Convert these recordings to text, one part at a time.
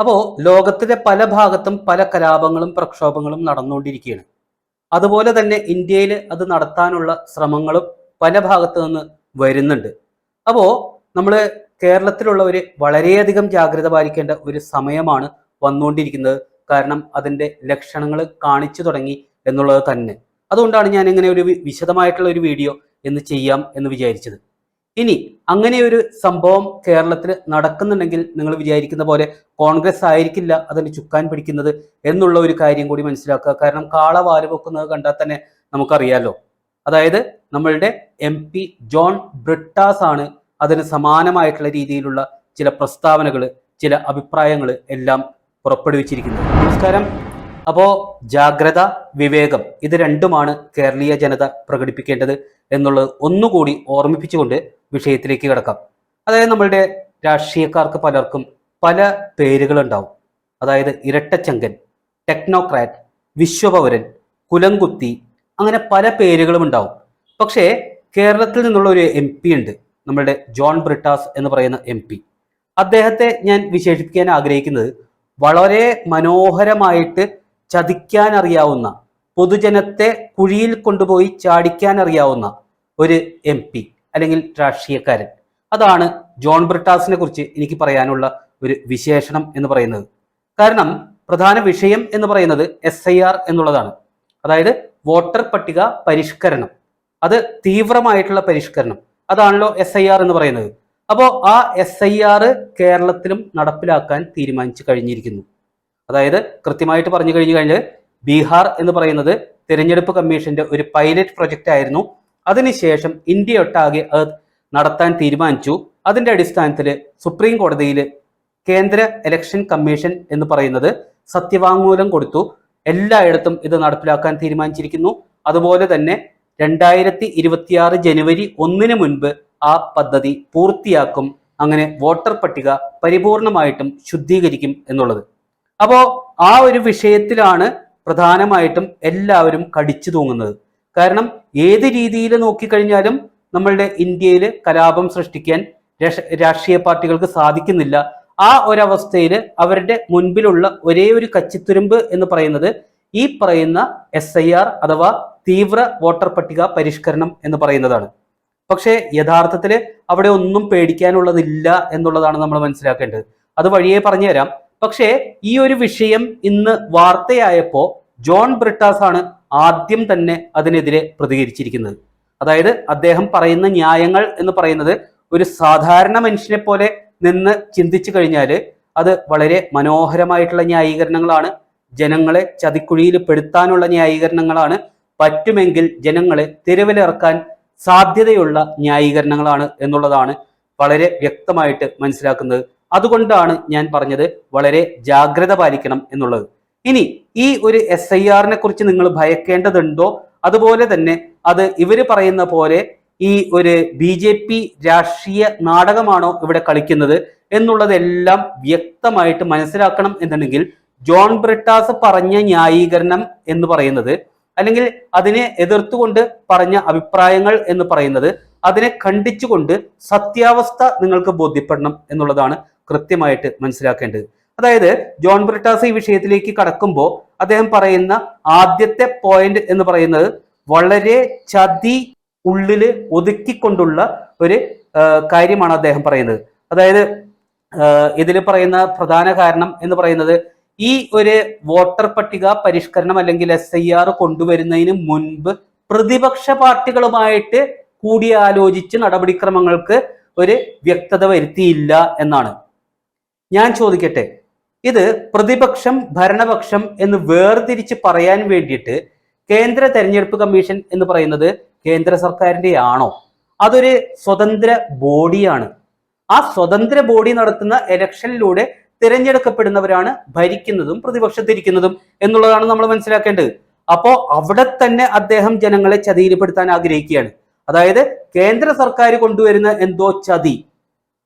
അപ്പോൾ ലോകത്തിലെ പല ഭാഗത്തും പല കലാപങ്ങളും പ്രക്ഷോഭങ്ങളും നടന്നുകൊണ്ടിരിക്കുകയാണ്. അതുപോലെ തന്നെ ഇന്ത്യയിൽ അത് നടത്താനുള്ള ശ്രമങ്ങളും പല ഭാഗത്തു നിന്ന് വരുന്നുണ്ട്. അപ്പോൾ നമ്മൾ കേരളത്തിലുള്ളവർ വളരെയധികം ജാഗ്രത പാലിക്കേണ്ട ഒരു സമയമാണ് വന്നുകൊണ്ടിരിക്കുന്നത്. കാരണം അതിൻ്റെ ലക്ഷണങ്ങൾ കാണിച്ചു തുടങ്ങി എന്നുള്ളത് തന്നെ. അതുകൊണ്ടാണ് ഞാൻ ഇങ്ങനെ ഒരു വിശദമായിട്ടുള്ള ഒരു വീഡിയോ എന്ന് ചെയ്യാം എന്ന് വിചാരിച്ചത്. ഇനി അങ്ങനെ ഒരു സംഭവം കേരളത്തിൽ നടക്കുന്നുണ്ടെങ്കിൽ നിങ്ങൾ വിചാരിക്കുന്ന പോലെ കോൺഗ്രസ് ആയിരിക്കില്ല അതിന് ചുക്കാൻ പിടിക്കുന്നത് എന്നുള്ള ഒരു കാര്യം കൂടി മനസ്സിലാക്കുക. കാരണം കാള വാല് വെക്കുന്നത് കണ്ടാൽ തന്നെ നമുക്കറിയാലോ. അതായത് നമ്മളുടെ MP ജോൺ ബ്രിട്ടാസ് ആണ് അതിന് സമാനമായിട്ടുള്ള രീതിയിലുള്ള ചില പ്രസ്താവനകൾ, ചില അഭിപ്രായങ്ങൾ എല്ലാം പുറപ്പെടുവിച്ചിരിക്കുന്നത്. നമസ്കാരം. അപ്പോൾ ജാഗ്രത, വിവേകം ഇത് രണ്ടുമാണ് കേരളീയ ജനത പ്രകടിപ്പിക്കേണ്ടത് എന്നുള്ളത് ഒന്നുകൂടി ഓർമ്മിപ്പിച്ചുകൊണ്ട് വിഷയത്തിലേക്ക് കിടക്കാം. അതായത് നമ്മളുടെ രാഷ്ട്രീയക്കാർക്ക് പലർക്കും പല പേരുകളുണ്ടാവും. അതായത് ഇരട്ടച്ചങ്കൻ, ടെക്നോക്രാറ്റ്, വിശ്വപൗരൻ, കുലംകുത്തി, അങ്ങനെ പല പേരുകളും ഉണ്ടാവും. പക്ഷേ കേരളത്തിൽ നിന്നുള്ള ഒരു MP ഉണ്ട്, നമ്മളുടെ ജോൺ ബ്രിട്ടാസ് എന്ന് പറയുന്ന MP. അദ്ദേഹത്തെ ഞാൻ വിശേഷിപ്പിക്കാൻ ആഗ്രഹിക്കുന്നത് വളരെ മനോഹരമായിട്ട് ചതിക്കാൻ അറിയാവുന്ന, പൊതുജനത്തെ കുഴിയിൽ കൊണ്ടുപോയി ചാടിക്കാൻ അറിയാവുന്ന ഒരു MP അല്ലെങ്കിൽ രാഷ്ട്രീയക്കാരൻ. അതാണ് ജോൺ ബ്രിട്ടാസിനെ കുറിച്ച് എനിക്ക് പറയാനുള്ള ഒരു വിശേഷണം എന്ന് പറയുന്നത്. കാരണം പ്രധാന വിഷയം എന്ന് പറയുന്നത് SIR എന്നുള്ളതാണ്. അതായത് വോട്ടർ പട്ടിക പരിഷ്കരണം, അത് തീവ്രമായിട്ടുള്ള പരിഷ്കരണം, അതാണല്ലോ SIR എന്ന് പറയുന്നത്. അപ്പോൾ ആ SIR കേരളത്തിലും നടപ്പിലാക്കാൻ തീരുമാനിച്ചു കഴിഞ്ഞിരിക്കുന്നു. അതായത് കൃത്യമായിട്ട് പറഞ്ഞു കഴിഞ്ഞാൽ ബീഹാർ എന്ന് പറയുന്നത് തിരഞ്ഞെടുപ്പ് കമ്മീഷന്റെ ഒരു പൈലറ്റ് പ്രൊജക്റ്റ് ആയിരുന്നു. അതിനുശേഷം ഇന്ത്യയൊട്ടാകെ അത് നടത്താൻ തീരുമാനിച്ചു. അതിന്റെ അടിസ്ഥാനത്തിൽ സുപ്രീം കോടതിയിൽ കേന്ദ്ര ഇലക്ഷൻ കമ്മീഷൻ എന്ന് പറയുന്നത് സത്യവാങ്മൂലം കൊടുത്തു. എല്ലായിടത്തും ഇത് നടപ്പിലാക്കാൻ തീരുമാനിച്ചിരിക്കുന്നു. അതുപോലെ തന്നെ 2026 ജനുവരി 1 മുൻപ് ആ പദ്ധതി പൂർത്തിയാക്കും. അങ്ങനെ വോട്ടർ പട്ടിക പരിപൂർണമായിട്ടും ശുദ്ധീകരിക്കും എന്നുള്ളത്. അപ്പോൾ ആ ഒരു വിഷയത്തിലാണ് പ്രധാനമായിട്ടും എല്ലാവരും കടിച്ചു തൂങ്ങുന്നത്. കാരണം ഏത് രീതിയിൽ നോക്കിക്കഴിഞ്ഞാലും നമ്മളുടെ ഇന്ത്യയിൽ കലാപം സൃഷ്ടിക്കാൻ രാഷ്ട്രീയ പാർട്ടികൾക്ക് സാധിക്കുന്നില്ല. ആ ഒരവസ്ഥയിൽ അവരുടെ മുൻപിലുള്ള ഒരേ ഒരു കച്ചിത്തുരുമ്പ് എന്ന് പറയുന്നത് ഈ പറയുന്ന SIR അഥവാ തീവ്ര വോട്ടർ പട്ടിക പരിഷ്കരണം എന്ന് പറയുന്നതാണ്. പക്ഷേ യഥാർത്ഥത്തിൽ അവിടെ ഒന്നും പേടിക്കാനുള്ളതില്ല എന്നുള്ളതാണ് നമ്മൾ മനസ്സിലാക്കേണ്ടത്. അത് വഴിയേ പറഞ്ഞു തരാം. പക്ഷേ ഈ ഒരു വിഷയം ഇന്ന് വാർത്തയായപ്പോൾ ജോൺ ബ്രിട്ടാസ് ആണ് ആദ്യം തന്നെ അതിനെതിരെ പ്രതികരിച്ചിരിക്കുന്നത്. അതായത് അദ്ദേഹം പറയുന്ന ന്യായങ്ങൾ എന്ന് പറയുന്നത് ഒരു സാധാരണ മനുഷ്യനെ പോലെ നിന്ന് ചിന്തിച്ചു കഴിഞ്ഞാൽ അത് വളരെ മനോഹരമായിട്ടുള്ള ന്യായീകരണങ്ങളാണ്. ജനങ്ങളെ ചതിക്കുഴിയിൽ പെടുത്താനുള്ള ന്യായീകരണങ്ങളാണ്. പറ്റുമെങ്കിൽ ജനങ്ങളെ തെരുവിലിറക്കാൻ സാധ്യതയുള്ള ന്യായീകരണങ്ങളാണ് എന്നുള്ളതാണ് വളരെ വ്യക്തമായിട്ട് മനസ്സിലാക്കുന്നത്. അതുകൊണ്ടാണ് ഞാൻ പറഞ്ഞത് വളരെ ജാഗ്രത പാലിക്കണം എന്നുള്ളത്. ഇനി ഈ ഒരു SIR-നെ കുറിച്ച് നിങ്ങൾ ഭയക്കേണ്ടതുണ്ടോ? അതുപോലെ തന്നെ അത് ഇവർ പറയുന്ന പോലെ ഈ ഒരു BJP രാഷ്ട്രീയ നാടകമാണോ ഇവിടെ കളിക്കുന്നത് എന്നുള്ളതെല്ലാം വ്യക്തമായിട്ട് മനസ്സിലാക്കണം എന്നുണ്ടെങ്കിൽ ജോൺ ബ്രിട്ടാസ് പറഞ്ഞ ന്യായീകരണം എന്ന് പറയുന്നത്, അല്ലെങ്കിൽ അതിനെ എതിർത്തുകൊണ്ട് പറഞ്ഞ അഭിപ്രായങ്ങൾ എന്ന് പറയുന്നത്, അതിനെ ഖണ്ഡിച്ചുകൊണ്ട് സത്യാവസ്ഥ നിങ്ങൾക്ക് ബോധ്യപ്പെടണം എന്നുള്ളതാണ് കൃത്യമായിട്ട് മനസ്സിലാക്കേണ്ടത്. അതായത് ജോൺ ബ്രിട്ടാസ് ഈ വിഷയത്തിലേക്ക് കടക്കുമ്പോൾ അദ്ദേഹം പറയുന്ന ആദ്യത്തെ പോയിന്റ് എന്ന് പറയുന്നത് വളരെ ചതി ഉള്ളില് ഒതുക്കിക്കൊണ്ടുള്ള ഒരു കാര്യമാണ് അദ്ദേഹം പറയുന്നത്. അതായത് ഇതിൽ പറയുന്ന പ്രധാന കാരണം എന്ന് പറയുന്നത് ഈ ഒരു വോട്ടർ പട്ടിക പരിഷ്കരണം അല്ലെങ്കിൽ SIR കൊണ്ടുവരുന്നതിന് മുൻപ് പ്രതിപക്ഷ പാർട്ടികളുമായിട്ട് കൂടിയാലോചിച്ച് നടപടിക്രമങ്ങൾക്ക് ഒരു വ്യക്തത വരുത്തിയില്ല എന്നാണ്. ഞാൻ ചോദിക്കട്ടെ, ഇത് പ്രതിപക്ഷം ഭരണപക്ഷം എന്ന് വേർതിരിച്ച് പറയാൻ വേണ്ടിയിട്ട് കേന്ദ്ര തെരഞ്ഞെടുപ്പ് കമ്മീഷൻ എന്ന് പറയുന്നത് കേന്ദ്ര സർക്കാരിന്റെ ആണോ? അതൊരു സ്വതന്ത്ര ബോഡിയാണ്. ആ സ്വതന്ത്ര ബോഡി നടത്തുന്ന ഇലക്ഷനിലൂടെ തിരഞ്ഞെടുക്കപ്പെടുന്നവരാണ് ഭരിക്കുന്നതും പ്രതിപക്ഷത്തിരിക്കുന്നതും എന്നുള്ളതാണ് നമ്മൾ മനസ്സിലാക്കേണ്ടത്. അപ്പോ അവിടെ തന്നെ അദ്ദേഹം ജനങ്ങളെ ചതിയിൽപ്പെടുത്താൻ ആഗ്രഹിക്കുകയാണ്. അതായത് കേന്ദ്ര സർക്കാർ കൊണ്ടുവരുന്ന എന്തോ ചതി,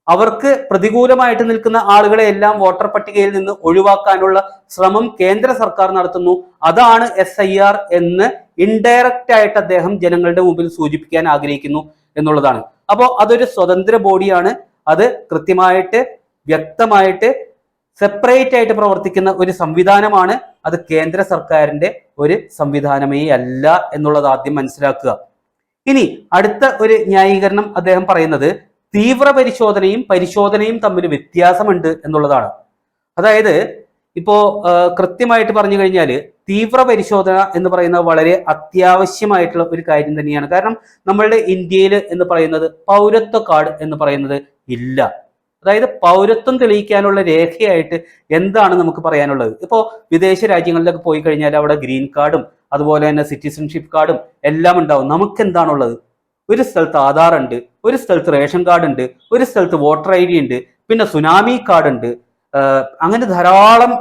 അവർക്ക് പ്രതികൂലമായിട്ട് നിൽക്കുന്ന ആളുകളെ എല്ലാം വോട്ടർ പട്ടികയിൽ നിന്ന് ഒഴിവാക്കാനുള്ള ശ്രമം കേന്ദ്ര സർക്കാർ നടത്തുന്നു. അതാണ് SIR എന്ന് ഇൻഡയറക്റ്റ് ആയിട്ട് അദ്ദേഹം ജനങ്ങളുടെ മുമ്പിൽ സൂചിപ്പിക്കാൻ ആഗ്രഹിക്കുന്നു എന്നുള്ളതാണ്. അപ്പോൾ അതൊരു സ്വതന്ത്ര ബോഡിയാണ്. അത് കൃത്യമായിട്ട് വ്യക്തമായിട്ട് സെപ്പറേറ്റ് ആയിട്ട് പ്രവർത്തിക്കുന്ന ഒരു സംവിധാനമാണ്. അത് കേന്ദ്ര സർക്കാരിന്റെ ഒരു സംവിധാനമേ അല്ല എന്നുള്ളത് ആദ്യം മനസ്സിലാക്കുക. ഇനി അടുത്ത ഒരു ന്യായീകരണം അദ്ദേഹം പറയുന്നത് തീവ്ര പരിശോധനയും തമ്മിൽ വ്യത്യാസമുണ്ട് എന്നുള്ളതാണ്. അതായത് ഇപ്പോ കൃത്യമായിട്ട് പറഞ്ഞു കഴിഞ്ഞാൽ തീവ്ര പരിശോധന എന്ന് പറയുന്നത് വളരെ അത്യാവശ്യമായിട്ടുള്ള ഒരു കാര്യം തന്നെയാണ്. കാരണം നമ്മളുടെ ഇന്ത്യയിൽ എന്ന് പറയുന്നത് പൗരത്വ കാർഡ് എന്ന് പറയുന്നത് ഇല്ല. അതായത് പൗരത്വം തെളിയിക്കാനുള്ള രേഖയായിട്ട് എന്താണ് നമുക്ക് പറയാനുള്ളത്? ഇപ്പോ വിദേശ രാജ്യങ്ങളിലൊക്കെ പോയി കഴിഞ്ഞാൽ അവിടെ ഗ്രീൻ കാർഡും അതുപോലെ തന്നെ സിറ്റിസൺഷിപ്പ് കാർഡും എല്ലാം ഉണ്ടാവും. നമുക്ക് എന്താണുള്ളത്? ഒരു സ്ഥലത്ത് ആധാർ ഉണ്ട്, ഒരു സ്ഥലത്ത് റേഷൻ കാർഡ് ഉണ്ട്, ഒരു സ്ഥലത്ത് വോട്ടർ ID ഉണ്ട്, പിന്നെ സുനാമി കാർഡ് ഉണ്ട്. അങ്ങനെ ധാരാളം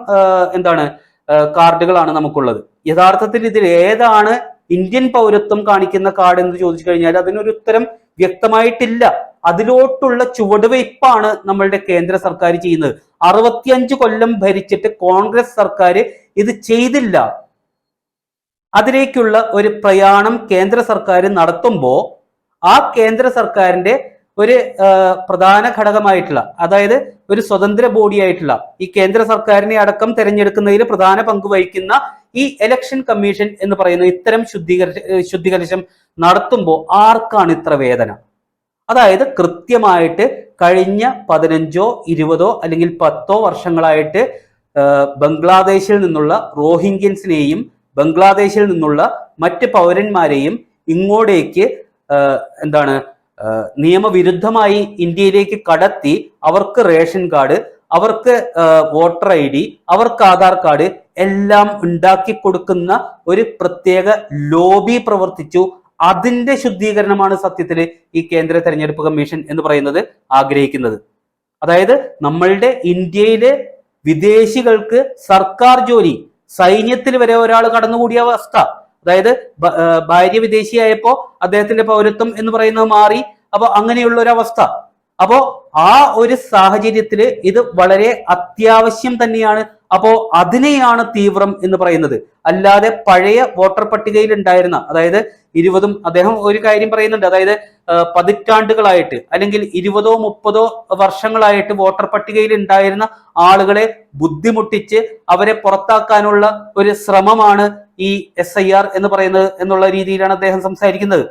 കാർഡുകളാണ് നമുക്കുള്ളത്. യഥാർത്ഥത്തിൽ ഇതിൽ ഏതാണ് ഇന്ത്യൻ പൗരത്വം കാണിക്കുന്ന കാർഡ് എന്ന് ചോദിച്ചു കഴിഞ്ഞാൽ അതിനൊരു ഉത്തരം വ്യക്തമായിട്ടില്ല. അതിലോട്ടുള്ള ചുവടുവയ്പ്പാണ് നമ്മളുടെ കേന്ദ്ര സർക്കാർ ചെയ്യുന്നത്. 65 കൊല്ലം ഭരിച്ചിട്ട് കോൺഗ്രസ് സർക്കാർ ഇത് ചെയ്തില്ല. അതിലേക്കുള്ള ഒരു പ്രയാണം കേന്ദ്ര സർക്കാർ നടത്തുമ്പോൾ ആ കേന്ദ്ര സർക്കാരിന്റെ ഒരു പ്രധാന ഘടകമായിട്ടുള്ള, അതായത് ഒരു സ്വതന്ത്ര ബോഡിയായിട്ടുള്ള ഈ കേന്ദ്ര സർക്കാരിനെ അടക്കം തെരഞ്ഞെടുക്കുന്നതിൽ പ്രധാന പങ്ക് വഹിക്കുന്ന ഈ ഇലക്ഷൻ കമ്മീഷൻ എന്ന് പറയുന്ന ഇത്തരം ശുദ്ധീകരണം നടത്തുമ്പോൾ ആർക്കാണ് ഇത്ര വേദന? അതായത് കൃത്യമായിട്ട് കഴിഞ്ഞ 15, 20 അല്ലെങ്കിൽ 10 വർഷങ്ങളായിട്ട് ബംഗ്ലാദേശിൽ നിന്നുള്ള റോഹിംഗ്യൻസിനെയും ബംഗ്ലാദേശിൽ നിന്നുള്ള മറ്റ് പൗരന്മാരെയും ഇങ്ങോട്ടേക്ക് നിയമവിരുദ്ധമായി ഇന്ത്യയിലേക്ക് കടത്തി അവർക്ക് റേഷൻ കാർഡ്, അവർക്ക് വോട്ടർ ID, അവർക്ക് ആധാർ കാർഡ് എല്ലാം ഉണ്ടാക്കി കൊടുക്കുന്ന ഒരു പ്രത്യേക ലോബി പ്രവർത്തിച്ചു. അതിന്റെ ശുദ്ധീകരണമാണ് സത്യത്തിൽ ഈ കേന്ദ്ര തെരഞ്ഞെടുപ്പ് കമ്മീഷൻ എന്ന് പറയുന്നത് ആഗ്രഹിക്കുന്നത്. അതായത് നമ്മളുടെ ഇന്ത്യയിലെ വിദേശികൾക്ക് സർക്കാർ ജോലി, സൈന്യത്തിൽ വരെ ഒരാൾ കടന്നുകൂടിയ അവസ്ഥ, അതായത് ഭാര്യ വിദേശിയായപ്പോ അദ്ദേഹത്തിന്റെ പൗരത്വം എന്ന് പറയുന്നത് മാറി. അപ്പൊ അങ്ങനെയുള്ള ഒരു അവസ്ഥ. അപ്പോ ആ ഒരു സാഹചര്യത്തിൽ ഇത് വളരെ അത്യാവശ്യം തന്നെയാണ്. അപ്പോ അതിനെയാണ് തീവ്രം എന്ന് പറയുന്നത്. അല്ലാതെ പഴയ വോട്ടർ പട്ടികയിൽ ഉണ്ടായിരുന്ന, അതായത് 20 അദ്ദേഹം ഒരു കാര്യം പറയുന്നുണ്ട്, അതായത് പതിറ്റാണ്ടുകളായിട്ട് അല്ലെങ്കിൽ 20, 30 വർഷങ്ങളായിട്ട് വോട്ടർ പട്ടികയിൽ ഉണ്ടായിരുന്ന ആളുകളെ ബുദ്ധിമുട്ടിച്ച് അവരെ പുറത്താക്കാനുള്ള ഒരു ശ്രമമാണ് ഈ SIR എന്ന് പറയുന്നത് എന്നുള്ള രീതിയിലാണ് അദ്ദേഹം സംസാരിക്കുന്നത്.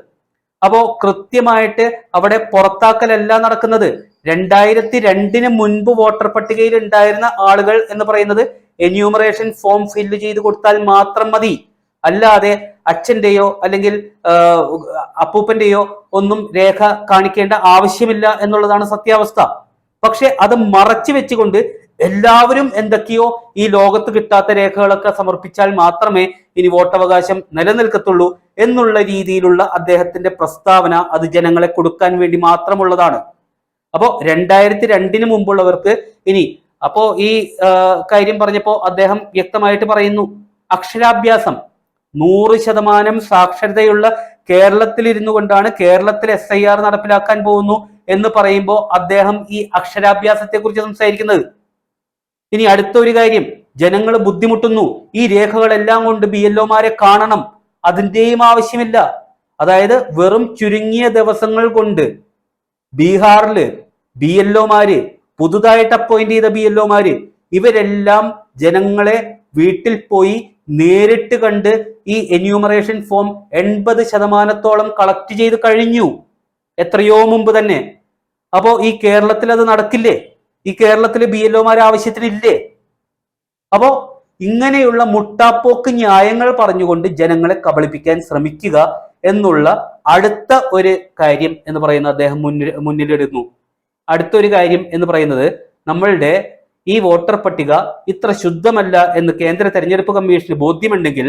അപ്പോ കൃത്യമായിട്ട് അവിടെ പുറത്താക്കലല്ല നടക്കുന്നത്. 2002 മുൻപ് വോട്ടർ പട്ടികയിൽ ഉണ്ടായിരുന്ന ആളുകൾ എന്ന് പറയുന്നത് എന്യൂമറേഷൻ ഫോം ഫില്ല് ചെയ്ത് കൊടുത്താൽ മാത്രം മതി. അല്ലാതെ അച്ഛന്റെയോ അല്ലെങ്കിൽ അപ്പൂപ്പന്റെയോ ഒന്നും രേഖ കാണിക്കേണ്ട ആവശ്യമില്ല എന്നുള്ളതാണ് സത്യാവസ്ഥ. പക്ഷെ അത് മറച്ചു വെച്ചുകൊണ്ട് എല്ലാവരും എന്തൊക്കെയോ ഈ ലോകത്ത് കിട്ടാത്ത രേഖകളൊക്കെ സമർപ്പിച്ചാൽ മാത്രമേ ഇനി വോട്ടവകാശം നിലനിൽക്കത്തുള്ളൂ എന്നുള്ള രീതിയിലുള്ള അദ്ദേഹത്തിന്റെ പ്രസ്താവന അത് ജനങ്ങളെ കൊടുക്കാൻ വേണ്ടി മാത്രമുള്ളതാണ്. അപ്പോ 2002 മുമ്പുള്ളവർക്ക് ഇനി ഈ കാര്യം പറഞ്ഞപ്പോ അദ്ദേഹം വ്യക്തമായിട്ട് പറയുന്നു, അക്ഷരാഭ്യാസം 100% സാക്ഷരതയുള്ള കേരളത്തിൽ ഇരുന്നു കൊണ്ടാണ് കേരളത്തിൽ SIR നടപ്പിലാക്കാൻ പോകുന്നു എന്ന് പറയുമ്പോൾ അദ്ദേഹം ഈ അക്ഷരാഭ്യാസത്തെ കുറിച്ച് സംസാരിക്കുന്നത്. ഇനി അടുത്തൊരു കാര്യം, ജനങ്ങൾ ബുദ്ധിമുട്ടുന്നു, ഈ രേഖകളെല്ലാം കൊണ്ട് BLOമാരെ കാണണം, അതിന്റെയും ആവശ്യമില്ല. അതായത് വെറും ചുരുങ്ങിയ ദിവസങ്ങൾ കൊണ്ട് ബീഹാറില് BLOമാര്, പുതുതായിട്ട് അപ്പോയിന്റ് ചെയ്ത BLOമാര്, ഇവരെല്ലാം ജനങ്ങളെ വീട്ടിൽ പോയി നേരിട്ട് കണ്ട് ഈ എന്യൂമറേഷൻ ഫോം 80% കളക്ട് ചെയ്ത് കഴിഞ്ഞു, എത്രയോ മുമ്പ് തന്നെ. അപ്പോ ഈ കേരളത്തിൽ അത് നടക്കില്ലേ? ഈ കേരളത്തില് BLOമാര് ആവശ്യത്തിനില്ലേ? അപ്പോ ഇങ്ങനെയുള്ള മുട്ടാപ്പോക്ക് ന്യായങ്ങൾ പറഞ്ഞുകൊണ്ട് ജനങ്ങളെ കബളിപ്പിക്കാൻ ശ്രമിക്കുക എന്നുള്ള അടുത്ത ഒരു കാര്യം എന്ന് പറയുന്നത് അദ്ദേഹം മുന്നിലിടുന്നു. അടുത്തൊരു കാര്യം എന്ന് പറയുന്നത്, നമ്മളുടെ ഈ വോട്ടർ പട്ടിക ഇത്ര ശുദ്ധമല്ല എന്ന് കേന്ദ്ര തെരഞ്ഞെടുപ്പ് കമ്മീഷന് ബോധ്യമുണ്ടെങ്കിൽ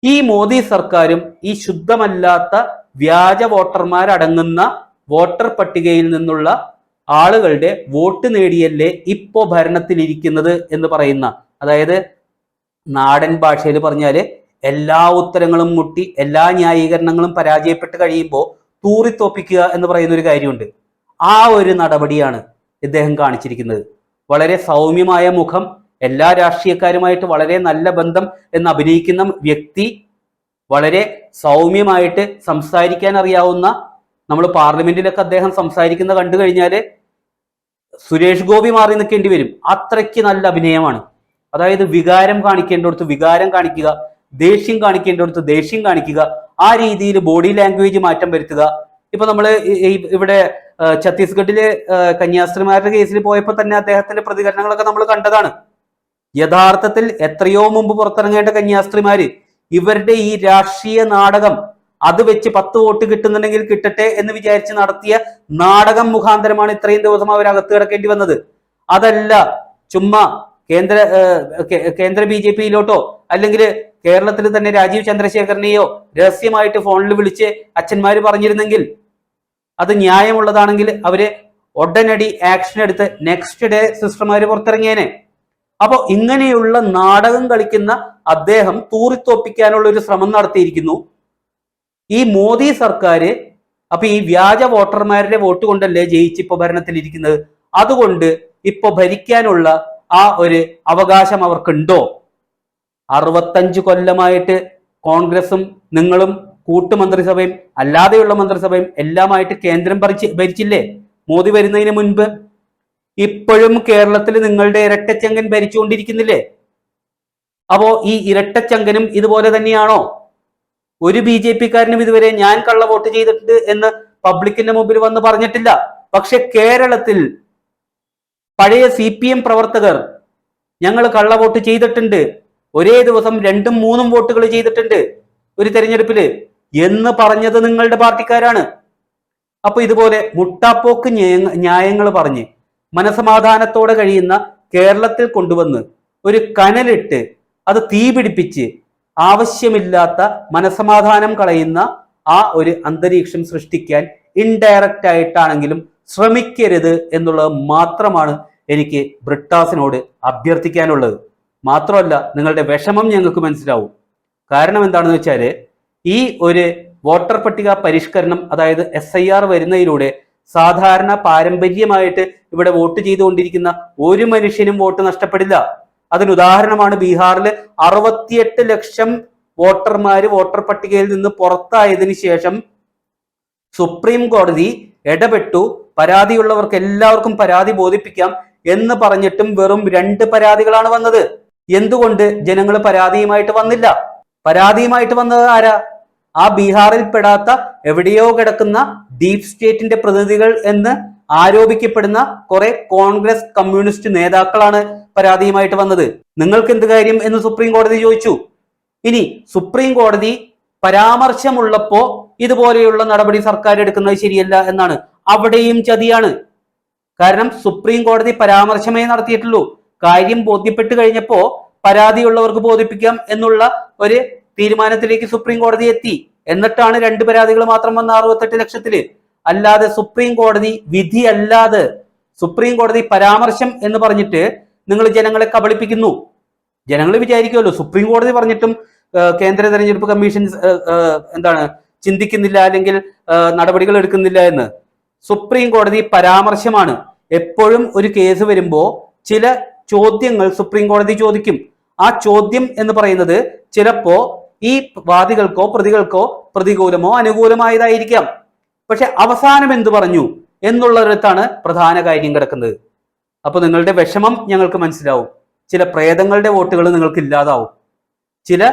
ഈ മോദി സർക്കാരും ഈ ശുദ്ധമല്ലാത്ത വ്യാജ വോട്ടർമാരടങ്ങുന്ന വോട്ടർ പട്ടികയിൽ നിന്നുള്ള ആളുകളുടെ വോട്ട് നേടിയല്ലേ ഇപ്പോ ഭരണത്തിലിരിക്കുന്നത് എന്ന് പറയുന്ന, അതായത് നാടൻ ഭാഷയിൽ പറഞ്ഞാല് എല്ലാ ഉത്തരങ്ങളും മുട്ടി എല്ലാ ന്യായീകരണങ്ങളും പരാജയപ്പെട്ട് കഴിയുമ്പോൾ തൂറിത്തോപ്പിക്കുക എന്ന് പറയുന്ന ഒരു കാര്യമുണ്ട്. ആ ഒരു നടപടിയാണ് ഇദ്ദേഹം കാണിച്ചിരിക്കുന്നത്. വളരെ സൗമ്യമായ മുഖം, എല്ലാ രാഷ്ട്രീയക്കാരുമായിട്ട് വളരെ നല്ല ബന്ധം എന്ന് അഭിനയിക്കുന്ന വ്യക്തി, വളരെ സൗമ്യമായിട്ട് സംസാരിക്കാൻ അറിയാവുന്ന, നമ്മൾ പാർലമെന്റിലൊക്കെ അദ്ദേഹം സംസാരിക്കുന്ന കണ്ടു കഴിഞ്ഞാൽ സുരേഷ് ഗോപി മാറി നിൽക്കേണ്ടി വരും. അത്രയ്ക്ക് നല്ല അഭിനയമാണ്. അതായത് വികാരം കാണിക്കേണ്ടടുത്ത് വികാരം കാണിക്കുക, ദേഷ്യം കാണിക്കേണ്ടടുത്ത് ദേഷ്യം കാണിക്കുക, ആ രീതിയിൽ ബോഡി ലാംഗ്വേജ് മാറ്റം വരുത്തുക. ഇപ്പൊ നമ്മള് ഇവിടെ ഛത്തീസ്ഗഡില് കന്യാസ്ത്രീമാരുടെ കേസിൽ പോയപ്പോൾ തന്നെ അദ്ദേഹത്തിന്റെ പ്രതികരണങ്ങളൊക്കെ നമ്മൾ കണ്ടതാണ്. യഥാർത്ഥത്തിൽ എത്രയോ മുമ്പ് പുറത്തിറങ്ങേണ്ട കന്യാസ്ത്രീമാര് ഇവരുടെ ഈ രാഷ്ട്രീയ നാടകം അത് വെച്ച് 10 വോട്ട് കിട്ടുന്നുണ്ടെങ്കിൽ കിട്ടട്ടെ എന്ന് വിചാരിച്ച് നടത്തിയ നാടകം മുഖാന്തരമാണ് ഇത്രയും ദിവസം അവരകത്ത് കിടക്കേണ്ടി വന്നത്. അതല്ല ചുമ്മാ കേന്ദ്ര BJP-യിലോട്ടോ അല്ലെങ്കിൽ കേരളത്തിൽ തന്നെ രാജീവ് ചന്ദ്രശേഖരനെയോ രഹസ്യമായിട്ട് ഫോണിൽ വിളിച്ച് അച്ഛന്മാര് പറഞ്ഞിരുന്നെങ്കിൽ അത് ന്യായമുള്ളതാണെങ്കിൽ അവര് ഉടനടി ആക്ഷൻ എടുത്ത് നെക്സ്റ്റ് ഡേ സിസ്റ്റർമാര് പുറത്തിറങ്ങിയേനെ. അപ്പൊ ഇങ്ങനെയുള്ള നാടകം കളിക്കുന്ന അദ്ദേഹം തൂറിത്തോപ്പിക്കാനുള്ള ഒരു ശ്രമം നടത്തിയിരിക്കുന്നു. ഈ മോദി സർക്കാർ അപ്പൊ ഈ വ്യാജ വോട്ടർമാരുടെ വോട്ട് കൊണ്ടല്ലേ ജയിച്ച് ഇപ്പൊ ഭരണത്തിലിരിക്കുന്നത്. അതുകൊണ്ട് ഇപ്പൊ ഭരിക്കാനുള്ള ആ ഒരു അവകാശം അവർക്കുണ്ടോ? 65 കൊല്ലമായിട്ട് കോൺഗ്രസും നിങ്ങളും കൂട്ടുമന്ത്രിസഭയും അല്ലാതെയുള്ള മന്ത്രിസഭയും എല്ലാമായിട്ട് കേന്ദ്രം ഭരിച്ചില്ലേ മോദി വരുന്നതിന് മുൻപ്? ഇപ്പോഴും കേരളത്തിൽ നിങ്ങളുടെ ഇരട്ടച്ചങ്കൻ ഭരിച്ചുകൊണ്ടിരിക്കുന്നില്ലേ? അപ്പോ ഈ ഇരട്ടച്ചങ്കനും ഇതുപോലെ തന്നെയാണോ? ഒരു BJP-കാരനും ഇതുവരെ ഞാൻ കള്ള വോട്ട് ചെയ്തിട്ടുണ്ട് എന്ന് പബ്ലിക്കിന്റെ മുമ്പിൽ വന്ന് പറഞ്ഞിട്ടില്ല. പക്ഷെ കേരളത്തിൽ പഴയ CPM പ്രവർത്തകർ ഞങ്ങൾ കള്ള വോട്ട് ചെയ്തിട്ടുണ്ട്, ഒരേ ദിവസം 2ഉം 3ഉം വോട്ടുകൾ ചെയ്തിട്ടുണ്ട് ഒരു തെരഞ്ഞെടുപ്പില് എന്ന് പറഞ്ഞത് നിങ്ങളുടെ പാർട്ടിക്കാരാണ്. അപ്പൊ ഇതുപോലെ മുട്ടാപ്പോക്ക് ന്യായങ്ങൾ പറഞ്ഞ് മനസമാധാനത്തോടെ കഴിയുന്ന കേരളത്തിൽ കൊണ്ടുവന്ന് ഒരു കനലിട്ട് അത് തീ പിടിപ്പിച്ച് ആവശ്യമില്ലാത്ത മനസമാധാനം കളയുന്ന ആ ഒരു അന്തരീക്ഷം സൃഷ്ടിക്കാൻ ഇൻഡയറക്റ്റ് ആയിട്ടാണെങ്കിലും ശ്രമിക്കരുത് എന്നുള്ളത് മാത്രമാണ് എനിക്ക് ബ്രിട്ടാസിനോട് അഭ്യർത്ഥിക്കാനുള്ളത്. മാത്രമല്ല നിങ്ങളുടെ വിഷമം ഞങ്ങൾക്ക് മനസ്സിലാവും. കാരണം എന്താണെന്ന് വെച്ചാൽ ഈ ഒരു വോട്ടർ പട്ടിക പരിഷ്കരണം അതായത് SIR വരുന്നതിലൂടെ സാധാരണ പാരമ്പര്യമായിട്ട് ഇവിടെ വോട്ട് ചെയ്തുകൊണ്ടിരിക്കുന്ന ഒരു മനുഷ്യനും വോട്ട് നഷ്ടപ്പെടില്ല. അതിനുദാഹരണമാണ് ബീഹാറിൽ 68 ലക്ഷം വോട്ടർമാര് വോട്ടർ പട്ടികയിൽ നിന്ന് പുറത്തായതിനു ശേഷം സുപ്രീം കോടതി ഇടപെട്ടു. പരാതിയുള്ളവർക്ക് എല്ലാവർക്കും പരാതി ബോധിപ്പിക്കാം എന്ന് പറഞ്ഞിട്ടും വെറും 2 പരാതികളാണ് വന്നത്. എന്തുകൊണ്ട് ജനങ്ങൾ പരാതിയുമായിട്ട് വന്നില്ല? പരാതിയുമായിട്ട് വന്നത് ആരാ? ആ ബീഹാറിൽ പെടാത്ത എവിടെയോ കിടക്കുന്ന ഡീപ് സ്റ്റേറ്റിന്റെ പ്രതിനിധികൾ എന്ന് ആരോപിക്കപ്പെടുന്ന കുറെ കോൺഗ്രസ് കമ്മ്യൂണിസ്റ്റ് നേതാക്കളാണ് പരാതിയുമായിട്ട് വന്നത്. നിങ്ങൾക്ക് എന്ത് കാര്യം എന്ന് സുപ്രീം കോടതി ചോദിച്ചു. ഇനി സുപ്രീം കോടതി പരാമർശമുള്ളപ്പോ ഇതുപോലെയുള്ള നടപടി സർക്കാർ എടുക്കുന്നത് ശരിയല്ല എന്നാണ്. അവിടെയും ചതിയാണ്. കാരണം സുപ്രീം കോടതി പരാമർശമേ നടത്തിയിട്ടുള്ളൂ. കാര്യം ബോധ്യപ്പെട്ട് കഴിഞ്ഞപ്പോ പരാതിയുള്ളവർക്ക് ബോധിപ്പിക്കാം എന്നുള്ള ഒരു തീരുമാനത്തിലേക്ക് സുപ്രീം കോടതി എത്തി. എന്നിട്ടാണ് 2 പരാതികൾ മാത്രം വന്ന 68 ലക്ഷത്തില്. അല്ലാതെ സുപ്രീം കോടതി വിധി അല്ലാതെ സുപ്രീം കോടതി പരാമർശം എന്ന് പറഞ്ഞിട്ട് നിങ്ങൾ ജനങ്ങളെ കബളിപ്പിക്കുന്നു. ജനങ്ങൾ വിചാരിക്കുമല്ലോ സുപ്രീം കോടതി പറഞ്ഞിട്ടും കേന്ദ്ര തെരഞ്ഞെടുപ്പ് കമ്മീഷൻ ചിന്തിക്കുന്നില്ല അല്ലെങ്കിൽ നടപടികൾ എടുക്കുന്നില്ല എന്ന്. സുപ്രീം കോടതി പരാമർശമാണ്. എപ്പോഴും ഒരു കേസ് വരുമ്പോ ചില ചോദ്യങ്ങൾ സുപ്രീം കോടതി ചോദിക്കും. ആ ചോദ്യം എന്ന് പറയുന്നത് ചിലപ്പോ ഈ വാദികൾക്കോ പ്രതികൾക്കോ പ്രതികൂലമോ അനുകൂലമായതായിരിക്കാം. പക്ഷെ അവസാനം എന്തു പറഞ്ഞു എന്നുള്ളിടത്താണ് പ്രധാന കാര്യം കിടക്കുന്നത്. അപ്പൊ നിങ്ങളുടെ വിഷമം ഞങ്ങൾക്ക് മനസ്സിലാവും. ചില പ്രേതങ്ങളുടെ വോട്ടുകൾ നിങ്ങൾക്ക് ഇല്ലാതാവും. ചില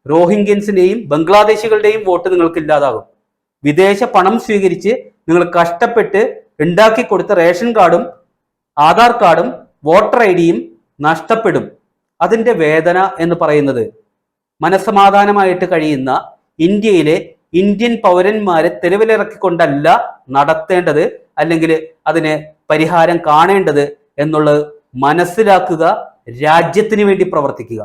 റോഹിംഗ്യൻസിന്റെയും ബംഗ്ലാദേശികളുടെയും വോട്ട് നിങ്ങൾക്ക് ഇല്ലാതാകും. വിദേശ പണം സ്വീകരിച്ച് നിങ്ങൾ കഷ്ടപ്പെട്ട് ഉണ്ടാക്കി കൊടുത്ത റേഷൻ കാർഡും ആധാർ കാർഡും വോട്ടർ ID-യും നഷ്ടപ്പെടും. അതിന്റെ വേദന എന്ന് പറയുന്നത് മനസ്സമാധാനമായിട്ട് കഴിയുന്ന ഇന്ത്യയിലെ ഇന്ത്യൻ പൗരന്മാരെ തെരുവിലിറക്കിക്കൊണ്ടല്ല നടത്തേണ്ടത്, അല്ലെങ്കിൽ അതിന് പരിഹാരം കാണേണ്ടത് എന്നുള്ളത് മനസ്സിലാക്കുക. രാജ്യത്തിന് വേണ്ടി പ്രവർത്തിക്കുക.